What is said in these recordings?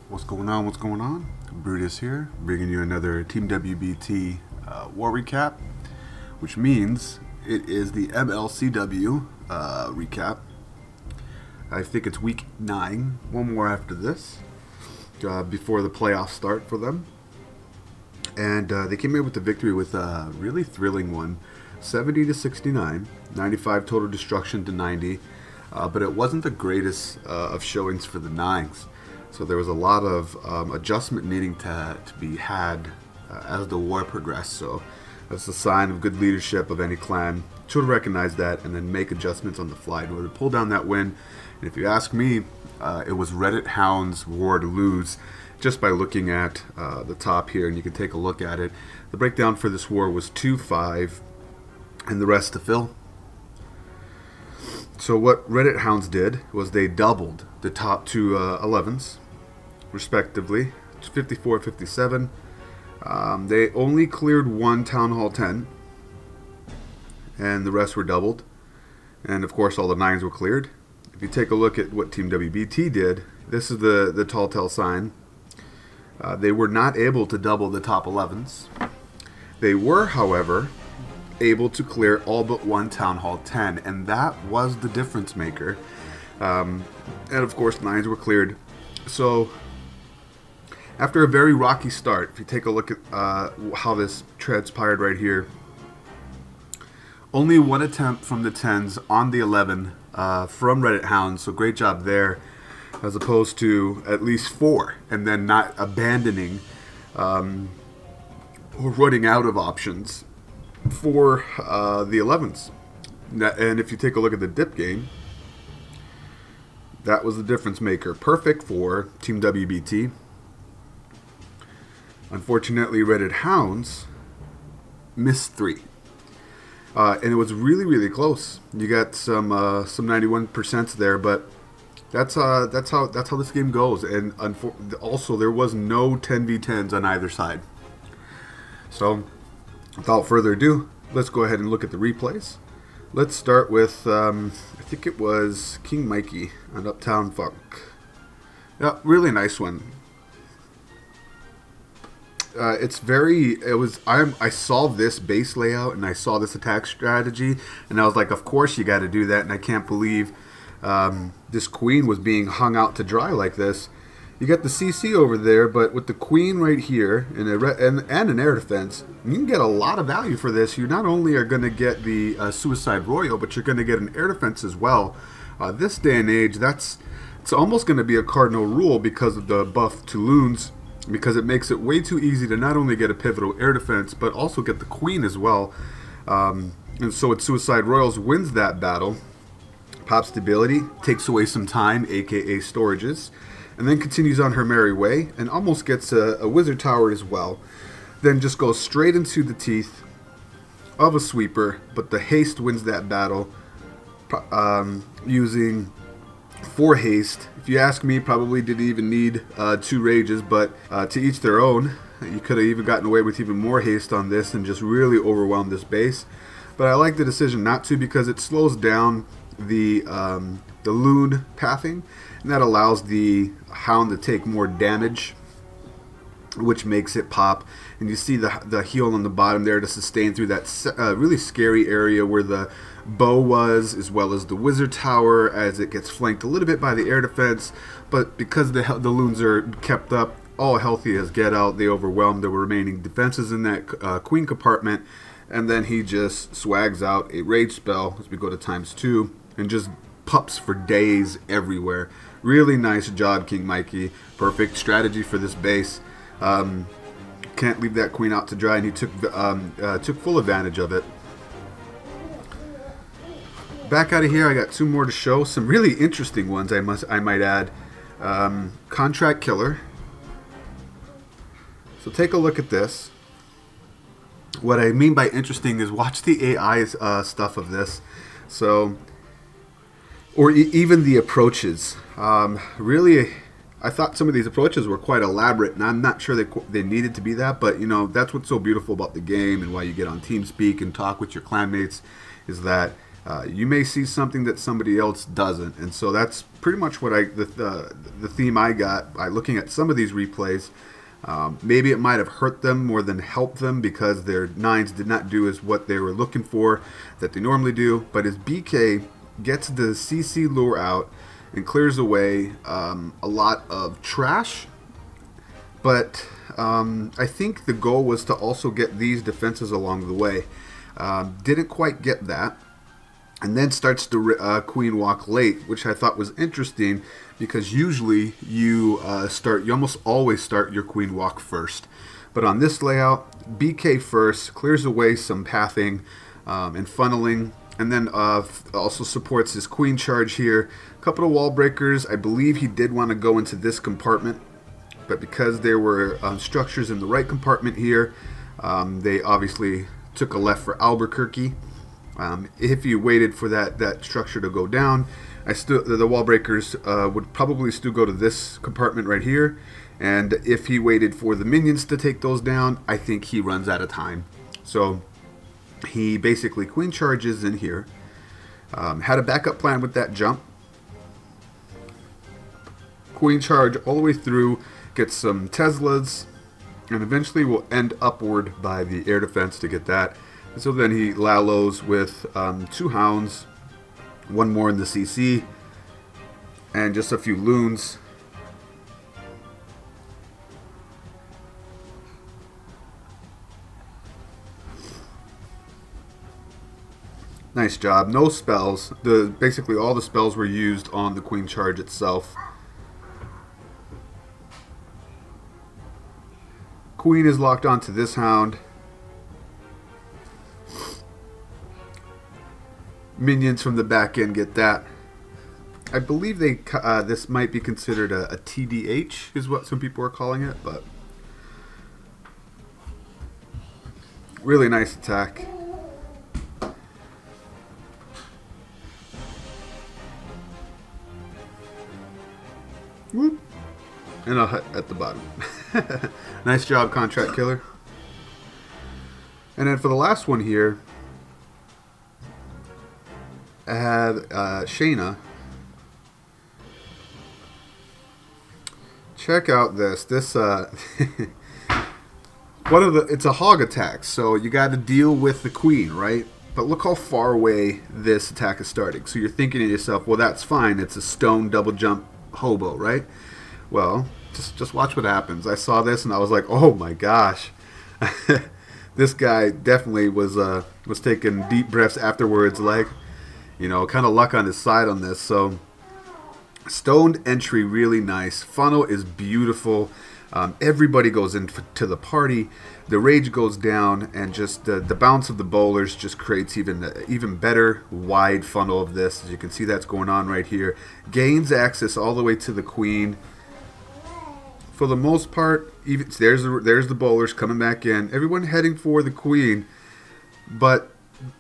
What's going on? What's going on? Brutus here, bringing you another Team WBT war recap, which means it is the MLCW recap. I think it's week 9, one more after this, before the playoffs start for them. And they came in with the victory with a really thrilling one, 70-69, 95 total destruction to 90, but it wasn't the greatest of showings for the Nines. So there was a lot of adjustment needing to be had as the war progressed. So that's a sign of good leadership of any clan to recognize that and then make adjustments on the fly in order to pull down that win. And if you ask me, it was Reddit Hounds war to lose just by looking at the top here, and you can take a look at it. The breakdown for this war was 2-5 and the rest to fill. So what Reddit Hounds did was they doubled the top two 11s, respectively, 54-57. They only cleared one Town Hall 10, and the rest were doubled. And of course, all the 9s were cleared. If you take a look at what Team WBT did, this is the tall tale sign. They were not able to double the top 11s. They were, however, able to clear all but one Town Hall 10, and that was the difference maker. And of course, 9s were cleared. So after a very rocky start, if you take a look at how this transpired right here, only one attempt from the 10s on the 11 from Reddit Hounds, so great job there, as opposed to at least 4, and then not abandoning or running out of options for the 11s. And if you take a look at the dip game, that was the difference maker. Perfect for Team WBT. Unfortunately, Reddit Hounds missed 3. And it was really, really close. You got some 91% there, but that's how this game goes. And also, there was no 10v10s on either side. So, without further ado, let's go ahead and look at the replays. Let's start with, I think it was King Mikey on Uptown Funk. Yeah, really nice one. I saw this base layout and I saw this attack strategy, and I was like, of course you got to do that, and I can't believe this queen was being hung out to dry like this. You got the CC over there, but with the queen right here and an air defense, you can get a lot of value for this. You not only are going to get the Suicide Royal, but you're going to get an air defense as well. This day and age, it's almost going to be a cardinal rule because of the buff to loons, because it makes it way too easy to not only get a pivotal air defense, but also get the queen as well. And so with Suicide Royals wins that battle. Pop stability, takes away some time, aka storages, and then continues on her merry way and almost gets a wizard tower as well. Then just goes straight into the teeth of a sweeper, but the haste wins that battle using 4 haste. If you ask me, probably didn't even need 2 rages, but to each their own. You could have even gotten away with even more haste on this and just really overwhelmed this base. But I like the decision not to, because it slows down the loon pathing, and that allows the hound to take more damage, which makes it pop. And you see the heal on the bottom there to sustain through that really scary area where the bow was, as well as the wizard tower, as it gets flanked a little bit by the air defense. But because the loons are kept up, all healthy as get out, they overwhelm the remaining defenses in that queen compartment, and then he just swags out a rage spell as we go to ×2 and just pups for days everywhere. Really nice job, King Mikey. Perfect strategy for this base. Can't leave that queen out to dry, and he took full advantage of it. Back out of here, I got 2 more to show. Some really interesting ones, I might add. Contract Killer. So take a look at this. What I mean by interesting is watch the AI stuff of this. So, or even the approaches. Really, I thought some of these approaches were quite elaborate, and I'm not sure they needed to be that, but you know, that's what's so beautiful about the game and why you get on TeamSpeak and talk with your clanmates, is that you may see something that somebody else doesn't. And so that's pretty much what the theme I got by looking at some of these replays. Maybe it might have hurt them more than helped them because their 9s did not do as what they were looking for that they normally do. But as BK gets the CC lure out and clears away a lot of trash, but I think the goal was to also get these defenses along the way. Didn't quite get that. And then starts to queen walk late, which I thought was interesting because usually you almost always start your queen walk first. But on this layout, BK first, clears away some pathing and funneling, and then also supports his queen charge here. A couple of wall breakers. I believe he did want to go into this compartment, but because there were structures in the right compartment here, they obviously took a left for Albuquerque. If you waited for that structure to go down, the wall breakers would probably still go to this compartment right here. And if he waited for the minions to take those down, I think he runs out of time. So he basically queen charges in here. Had a backup plan with that jump. Queen charge all the way through, get some Teslas, and eventually will end upward by the air defense to get that. So then he lallows with 2 Hounds, 1 more in the CC, and just a few loons. Nice job. No spells. Basically all the spells were used on the queen charge itself. Queen is locked onto this Hound. Minions from the back end get that. I believe this might be considered a TDH, is what some people are calling it, but really nice attack. Whoop. And a hut at the bottom. Nice job, Contract Killer. And then for the last one here, I have Shayna. Check out this. It's a hog attack, so you got to deal with the queen, right? But look how far away this attack is starting. So you're thinking to yourself, well, that's fine. It's a stone double jump hobo, right? Well, just watch what happens. I saw this and I was like, oh my gosh. This guy definitely was taking deep breaths afterwards, like, you know, kind of luck on his side on this. So stoned entry, really nice. Funnel is beautiful. Everybody goes into the party. The rage goes down, and just the bounce of the bowlers just creates even better wide funnel of this. As you can see, that's going on right here. Gains access all the way to the queen. For the most part, even there's the bowlers coming back in. Everyone heading for the queen, but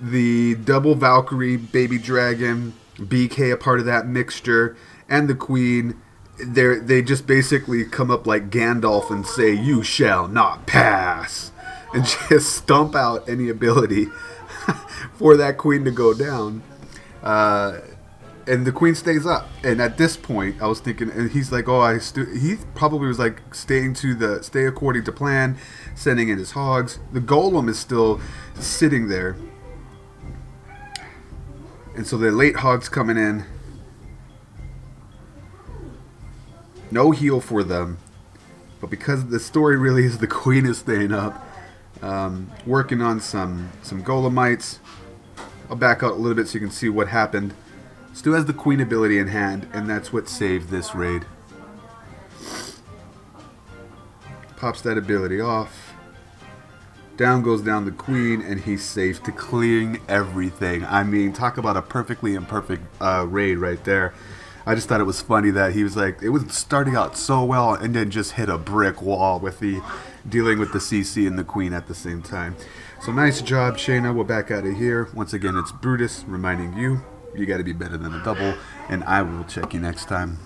the double Valkyrie, baby dragon, BK, a part of that mixture, and the queen, they just basically come up like Gandalf and say, "You shall not pass," and just stomp out any ability for that queen to go down. And the queen stays up. And at this point, I was thinking, and he's like, oh, he probably was like stay according to plan, sending in his hogs. The golem is still sitting there. And so the late hogs coming in. No heal for them. But because the story really is the queen is staying up, working on some golemites. I'll back out a little bit so you can see what happened. Still has the queen ability in hand, and that's what saved this raid. Pops that ability off. Down goes down the queen, and he's safe to clearing everything. I mean, talk about a perfectly imperfect raid right there. I just thought it was funny that he was like, it was starting out so well, and then just hit a brick wall with the dealing with the CC and the queen at the same time. So nice job, Shayna. We're back out of here. Once again, it's Brutus reminding you, you got to be better than a double, and I will check you next time.